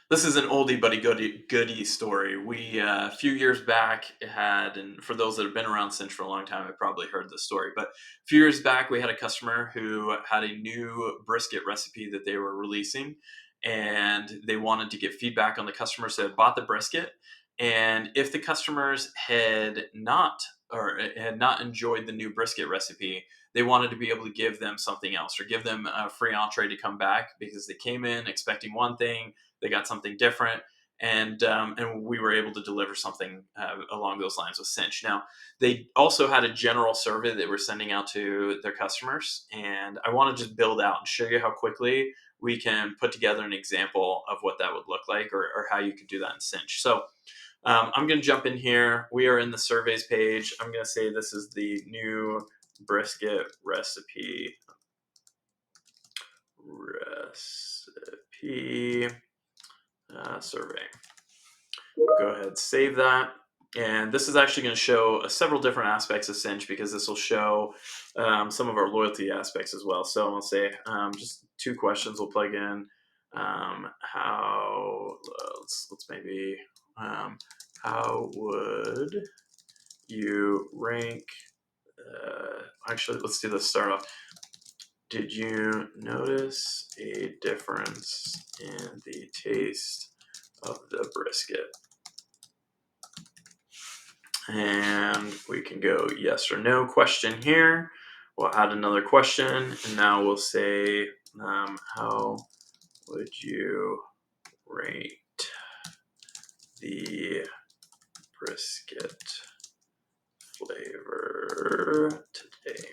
This is an oldie but a goodie story. We a few years back had, and for those that have been around Cinch for a long time, have probably heard this story. But a few years back, we had a customer who had a new brisket recipe that they were releasing, and they wanted to get feedback on the customers that had bought the brisket, and if the customers had not enjoyed the new brisket recipe, they wanted to be able to give them something else or give them a free entree to come back because they came in expecting one thing, they got something different, and we were able to deliver something along those lines with Cinch. Now, they also had a general survey they were sending out to their customers, and I want to just build out and show you how quickly we can put together an example of what that would look like, or how you could do that in Cinch. So I'm going to jump in here. We are in the surveys page. I'm going to say this is the new brisket recipe survey. Go ahead, save that. And this is actually going to show several different aspects of Cinch, because this will show some of our loyalty aspects as well. So I'll say just two questions we'll plug in. Let's maybe how would you rank? Actually, let's do this. Start off. Did you notice a difference in the taste of the brisket? And we can go yes or no question here. We'll add another question, and now we'll say, how would you rate the brisket flavor today?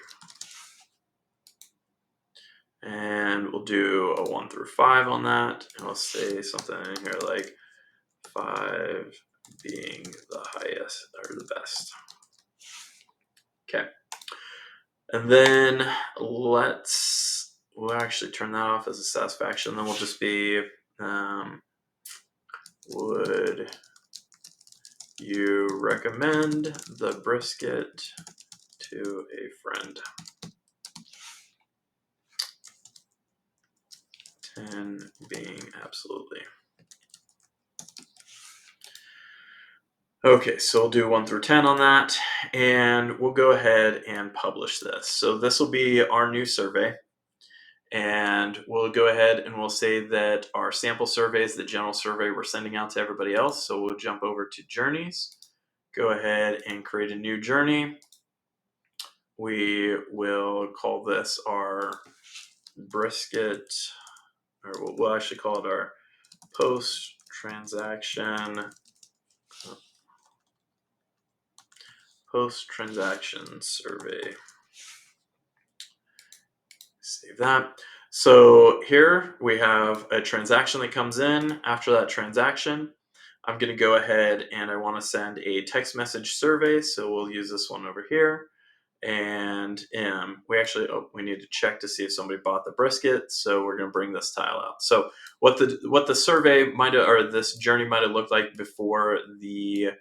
And we'll do a 1 through 5 on that, and we'll say something in here like 5 being the highest or the best. Okay. And then we'll actually turn that off as a satisfaction. Then we'll just be, would you recommend the brisket to a friend? 10 being absolutely. Okay, so we'll do 1 through 10 on that, and we'll go ahead and publish this. So this will be our new survey, and we'll go ahead and we'll say that our sample survey is the general survey we're sending out to everybody else. So we'll jump over to journeys, go ahead and create a new journey. We will call this our brisket, or we'll actually call it our post-transaction survey. Save that. So here we have a transaction that comes in. After that transaction, I'm going to go ahead and I want to send a text message survey. So we'll use this one over here. And we need to check to see if somebody bought the brisket. So we're going to bring this tile out. So what the survey might have, or this journey might have looked like before the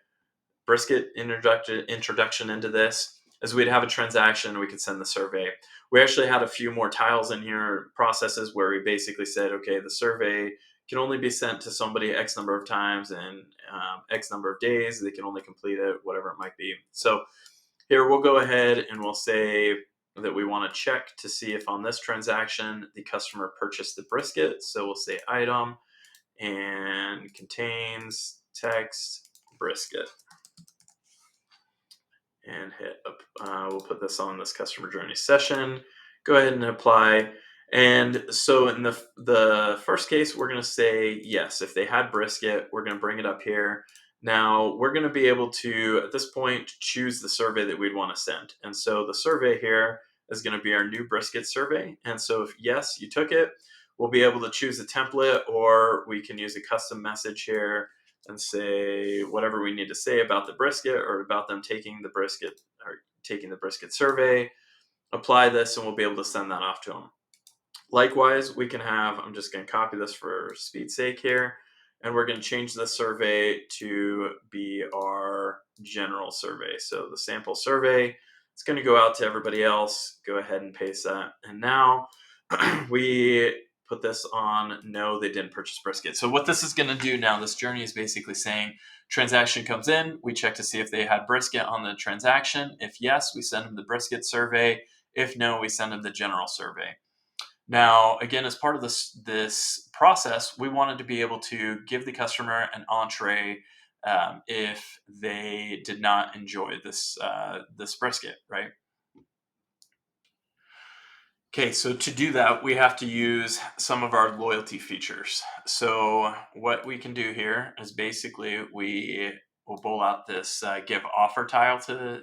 brisket introduction into this, is we'd have a transaction, we could send the survey. We actually had a few more tiles in here, processes where we basically said, okay, the survey can only be sent to somebody X number of times and X number of days. They can only complete it, whatever it might be. So here we'll go ahead and we'll say that we want to check to see if on this transaction the customer purchased the brisket. So we'll say item and contains text brisket. And hit up. We'll put this on this customer journey session. Go ahead and apply. And so in the first case, we're going to say yes. If they had brisket, we're going to bring it up here. Now we're going to be able to, at this point, choose the survey that we'd want to send. And so the survey here is going to be our new brisket survey. And so if yes, you took it, we'll be able to choose a template, or we can use a custom message here and say whatever we need to say about the brisket or about them taking the brisket survey, apply this, and we'll be able to send that off to them. Likewise, we can have, I'm just going to copy this for speed's sake here, and we're going to change the survey to be our general survey. So the sample survey, it's going to go out to everybody else. Go ahead and paste that. And now we put this on no, they didn't purchase brisket. So what this is going to do now, this journey is basically saying transaction comes in, we check to see if they had brisket on the transaction. If yes, we send them the brisket survey. If no, we send them the general survey. Now, again, as part of this process, we wanted to be able to give the customer an entree if they did not enjoy this brisket, right? Okay, so to do that, we have to use some of our loyalty features. So what we can do here is basically we will pull out this give offer tile to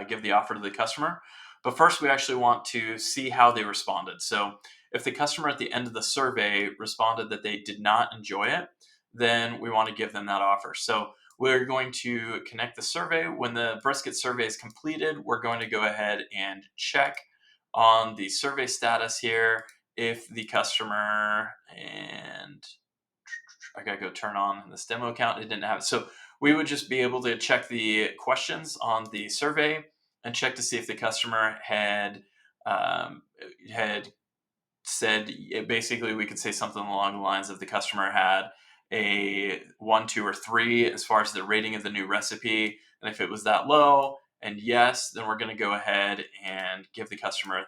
give the offer to the customer. But first, we actually want to see how they responded. So if the customer at the end of the survey responded that they did not enjoy it, then we want to give them that offer. So we're going to connect the survey. When the brisket survey is completed, we're going to go ahead and check on the survey status here if the customer, and I gotta go turn on this demo account. It didn't have it. So we would just be able to check the questions on the survey and check to see if the customer um, had said, basically we could say something along the lines of the customer had a 1, 2, or 3 as far as the rating of the new recipe, and if it was that low and yes, then we're going to go ahead and give the customer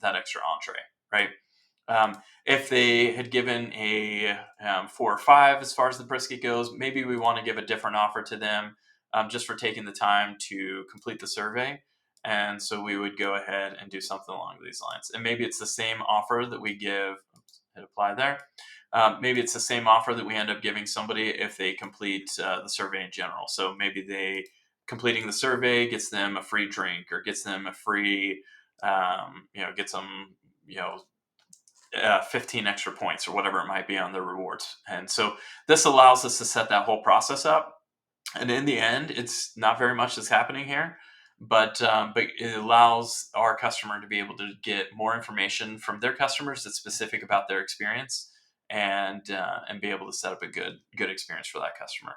that extra entree, right? If they had given a 4 or 5 as far as the brisket goes, maybe we want to give a different offer to them just for taking the time to complete the survey. And so we would go ahead and do something along these lines. And maybe it's the same offer that we give, hit apply there. Maybe it's the same offer that we end up giving somebody if they complete the survey in general. So maybe they completing the survey gets them a free drink or gets them a free, gets them, 15 extra points or whatever it might be on their rewards. And so this allows us to set that whole process up. And in the end, it's not very much that's happening here, but it allows our customer to be able to get more information from their customers that's specific about their experience, and be able to set up a good experience for that customer.